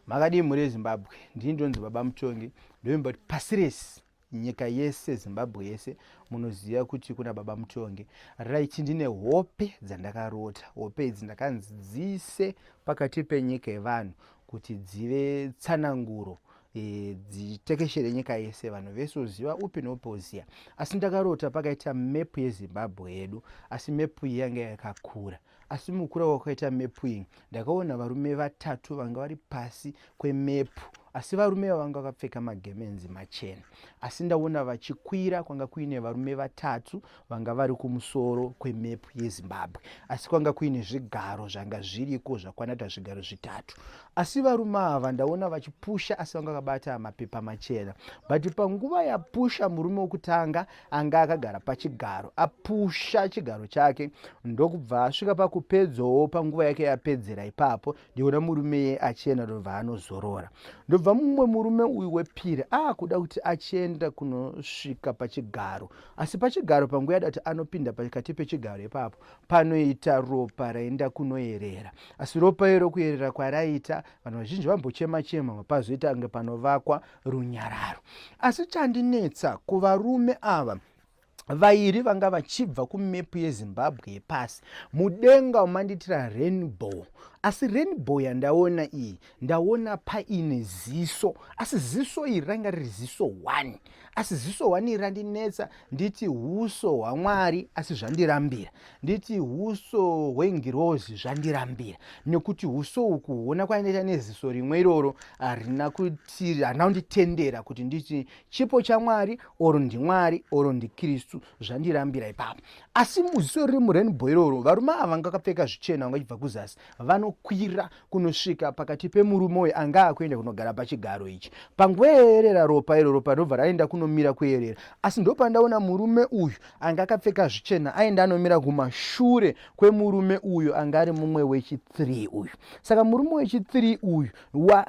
Makadi muri Zimbabwe ndindonzi Baba Mutongi ndoimba kuti pasi rese nyika yese Zimbabwe yese munoziva kuti kuna Baba Mutongi. Right, ndine hope dzandakarota. Hope idzi ndakanzi dziise pakati penyika yevanhu kuti dzive tsananguro dzitekeshere nyika yese vanhu vese uziva upi noupi uziya. Asi ndakarota pakaita mepu yeZimbabwe yedu, asi mepu iyi yanga yakakura. Asi mukura wakaita mepu iyi ndakaona varume vatatu vanga vari pasi kwemepu, asi varume vanga vakapfeka magemenzi machena. Asi ndaona vachikwira kwanga kuine varume vatatu vanga vari kumusoro kwemepu yeZimbabwe, asi kwanga kuine zvigaro zvanga zviriko zvakwanata zvigaro zvitatu. Asi varume ava ndaona vachipusha, asi vanga vakabata mapepa machena. But panguva yapusha murume wokutanga anga akagara pachigaro, apusha chigaro chake, ndokubva asvika pakupedzawo panguva yake yapedzera ipapo ndiona murume achena ndobva anozorora. Ndobva mumwe murume uyu wepiri kuda kuti achienda kunosvika pachigaro, asi pachigaro panguva yada kuti anopinda pakati pechigaro ipapo panoita ropa raenda kunoyerera. Asi ropa iro kuyerera kwaraita vanhu vazhinji vambochema-chema pazoita kunge panovakwa runyararo. Asi chandinetsa kuvarume ava vairi vanga vachibva kumepu yeZimbabwe yepasi, mudenga manditira rainbow. Asi rainbow yandaona iyi ndaona paine ziso, asi ziso iri ranga riri ziso 1. Asi ziso 1 iri randinetsa nditi uso hwaMwari, asi zvandirambira. Nditi uso hwengirozi, zvandirambira. Nekuti uso uku huona kwainoita neziso rimwe iroro harina kunditendera kuti nditi chipo chaMwari, oro ndiMwari, oro ndiKristu, zvandirambira ipapo. Asi muziso riri murainbow iroro varume ava vanga vakapfeka zvichena vanga vachibva kuzasi vanokwira kunosvika pakati pemurume uyu anga akuenda kunogara pachigaro ichi. Panguva yoyerera ropa iro, ropa ndobva raenda kunomira kuyerera. Asi ndopandaona murume uyu anga akapfeka zvichena aenda anomira kumashure kwemurume uyu anga ari mumwe wechi3 uyu. Saka murume wechi3 uyu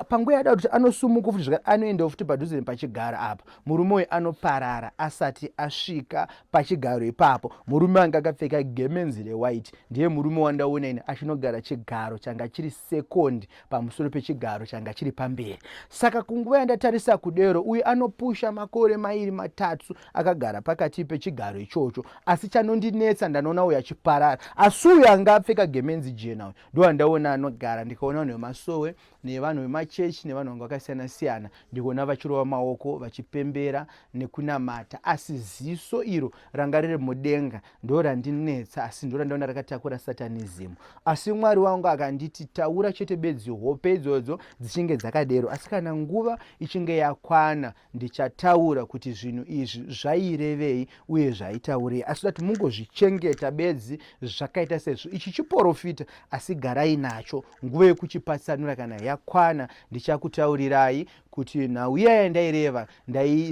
panguva yada kuti anosumuka futi zvakare anoendawo futi padhuze pachigaro apa, murume uyu anoparara asati asvika pachigaro ipapo. Murume anga akapfeka gemenzi rewhite ndiye murume wandaona ine achinogara chigaro changa chiri sekondi pamusoro pechigaro changa chiri pamberi. Saka kunguva yandatarisa kudero uyu anopusha makore mairi matatu akagara pakati pechigaro ichocho. Asi chanondinetsa ndanoona uyu achiparara, asi uyu anga apfeka gemenzi jena uyu ndo andaona anogara. Ndikaona vanhu vemasowe nevanhu vemachechi nevanhu vanga vakasiyana-siyana ndikuona vachirova maoko vachipembera nekunamata. Asi ziso iro ranga riri mudenga ndo randinetsa, asi ndo randaona rakatakura satanism. Asi Mwari wangu akanditi taura chete bedzi hope idzodzo dzichinge dzakadero, asi kana nguva ichinge yakwana ndichataura kuti zvinhu izvi zvairevei uye zvaitaurei. Asi kuti mungozvichengeta bedzi zvakaita sezvo ichi chiprofita, asi garai nacho. Nguva yekuchipatsanura kana yakwana ndichakutaurirai kuti nhau iya yandaireva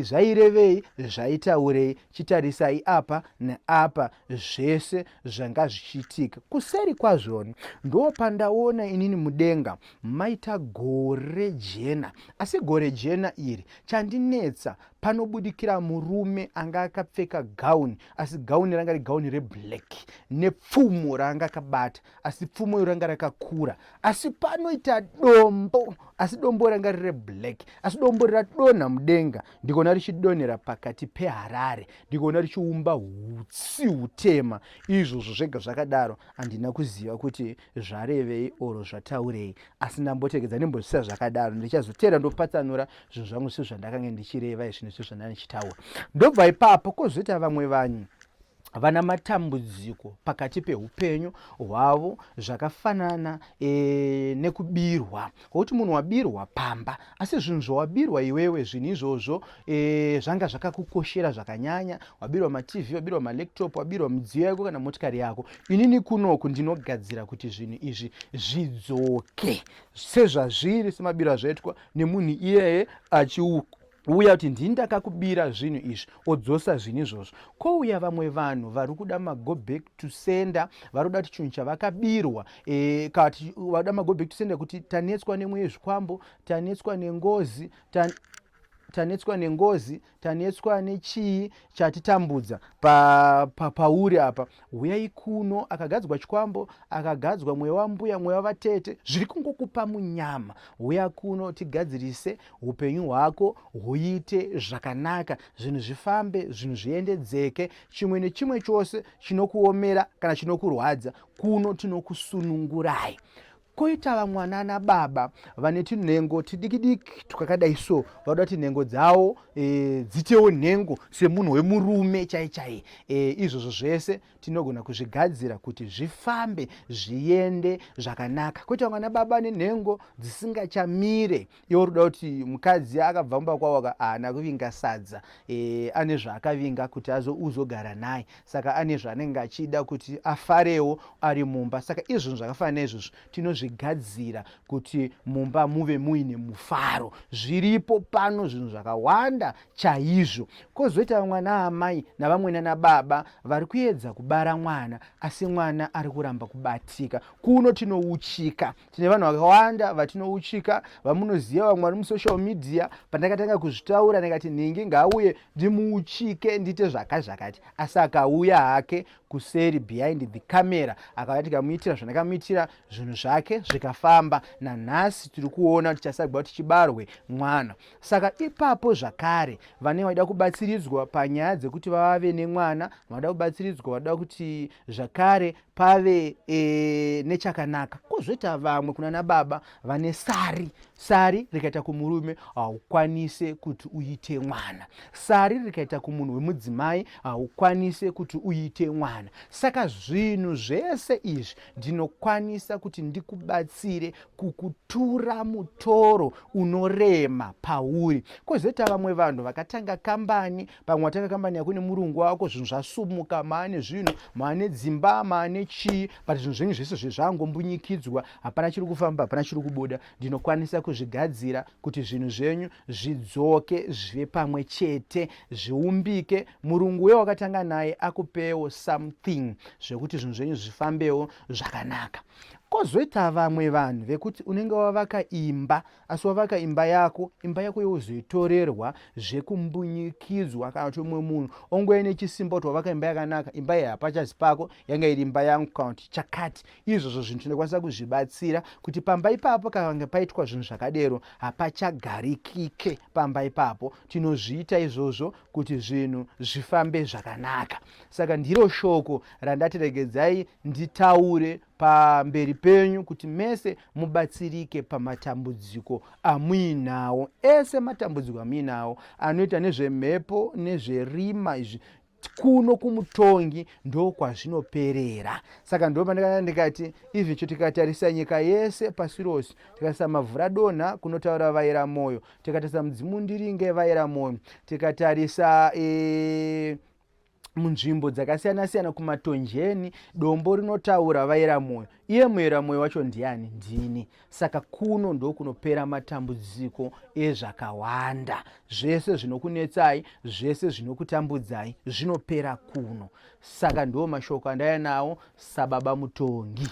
zvairevei, zvaitaurei. Chitarisai apa neapa zvese zvanga zvichiitika. Kuseri kwazvoni ndo pandaona inini mudenga maita gore jena. Asi gore jena iri chandinetsa panobudikira murume anga akapfeka gauni, asi gauni ranga gauni reblack nepfumo ranga akabata, asi pfumo iro ranga rakakura. Asi panoita dombo, asi dombo ranga riri black, asi dombo radonha mudenga. Ndikaona richidonhera pakati peHarare, ndikaona richiumba hutsi hutema. Izvozvo zvega zvakadaro handina kuziva kuti zvarevei oro zvataurei, asi ndambotegedza nembozvisa zvakadaro. Ndichazotera ndopatsanura zvinhu zvangu sezvandakanga ndichireva izvi sezvandanga ndichitaura. Ndobva ipapo kozoita vamwe vanhu vana matambudziko pakati peupenyu hwavo zvakafanana nekubirwa. Kuti munhu wabirwa pamba, asi zvinhu zvawabirwa iwewe zvinhu izvozvo zvanga zvakakukoshera zvakanyanya. Wabirwa maTV, wabirwa malaptop, wabirwa midziyo yako kana motikari yako. Inini kunoku ndinogadzira kuti zvinhu izvi zvidzoke sezvazviri semabiro azvaitwa nemunhu iyeye uya kuti ndindakakubira zvinhu izvi odzosa zvinhu izvozvo. Kouya vamwe vanhu vari kuda go back to sender, vari kuda kuti chinhu chavakabirwa kati vada go back to sender kuti tanetswa nemweya zvikwambo, tanetswa nengozi, tanetswa nengozi, tanetswa nechii chatitambudza pauri apa, huyai kuno. Akagadzwa chikwambo, akagadzwa mweya wambuya, mweya wavatete, zviri kungokupa munyama. Huya kuno tigadzirise upenyu hwako huite zvakanaka, zvinhu zvifambe, zvinhu zviendedzeke, chimwe nechimwe chose chinokuomera kana chinokurwadza kuno tinokusunungurai. Koita vamwana nababa vane tunhengo tidiki-diki twakadai so, vanoda kuti nhengo dzavo dzitewo nhengo semunhu wemurume chai. Izvozvo zvese tinogona kuzvigadzira kuti zvifambe zviende zvakanaka. Koita vamwana baba nenhengo dzisingachamire, iwo ruda kuti mukadzi akabva mumba kwavo haana kuvinga sadza, ane zvaakavinga kuti uzogara naye, saka ane zvaanenge achida kuti afarewo ari mumba. Saka izvozvo zvakafanana izvozvo tinozvigadzira kuti mumba muve muine mufaro. Zviripo pano zvinhu zvakawanda chaizvo. Kozoita vamwana amai navamwena nababa vari kuedza kubara mwana asi mwana ari kuramba kubatika. Kuno tinouchika, tine vanhu vakawanda vatinouchika, vamunoziva vamwe vari musocial media. Pandakatanga kuzvitaura ndikati nhingi ngaauye ndimuuchike ndite zvakati, asi akauya hake kuseri behind the camera akauya tikamuitira zvandakamuitira, zvinhu zvake zvikafamba. Nanhasi tiri kuona tichasagwa tichibarwe mwana. Saka ipapo zvakare vane vaida kubatsiridzwa panyaya dzekuti vave nemwana, vanoda kubatsiridzwa, vanoda kuti zvakare pave nechakanaka. Kozoita vamwe kunana baba vane sari rikaita kumurume haukwanise kuti uite mwana, sari rikaita kumunhu wemudzimai haukwanise kuti uite mwana. Saka zvinhu zvese izvi ndinokwanisa kuti ndikubatsire kukutura mutoro unorema pauri. Kozoita vamwe vanhu vakatanga kambani, pamwe watanga kambani yako nemurungu wako, zvinhu zvasumuka, maane zvinhu, maane dzimba, maane chii, but zvinhu zvenyu zvese zvezvangombunyikidzwa, hapana chiri kufamba, hapana chiri kubuda. Ndinokwanisa kuzvigadzira kuti zvinhu zvenyu zvidzoke, zvive pamwe chete, zviumbike, murungu wewo wakatanga naye akupewo something zvekuti zvinhu zvenyu zvifambewo zvakanaka. Kozoita vamwe vanhu vekuti unenge wavaka imba, asi wavaka imba yako yozotorerwa zvekumbunyikidzwa kana kuti umwe munhu ongoene nechisimba kuti wavaka imba yakanaka, imba iyi hapachazi pako, yanga iri imba yangu kaunti chakati. Izvozvo zvinhu tinokwanisa kuzvibatsira kuti pamba ipapo kana paitwa zvinhu zvakadero hapachagarikike pamba ipapo. Tinozviita izvozvo kuti zvinhu zvifambe zvakanaka. Saka ndiro shoko randati regedzai nditaure pamberi penyu kuti mese mubatsirike pamatambudziko amuinawo. Ese matambudziko amuinawo anoita nezvemhepo, nezverima, izvi kuno kumutongi ndo kwazvinoperera. Saka ndo pandakanga ndikati izvi tikatarisa nyika yese pasi rose, tikatarisa mavhuradonha kunotaura vaira moyo, tikatarisa mudzimundiringe vaira moyo, tikatarisa munzvimbo dzakasiyana-siyana kumatonjeni, dombo rinotaura vaira moyo. Iye muera moyo wacho ndiani? Ndini. Saka kuno ndo kunopera matambudziko ezvakawanda. Zvese zvinokunetsai, zvese zvinokutambudzai zvinopera kuno. Saka ndo mashoko andaya nawo sababa mutongi.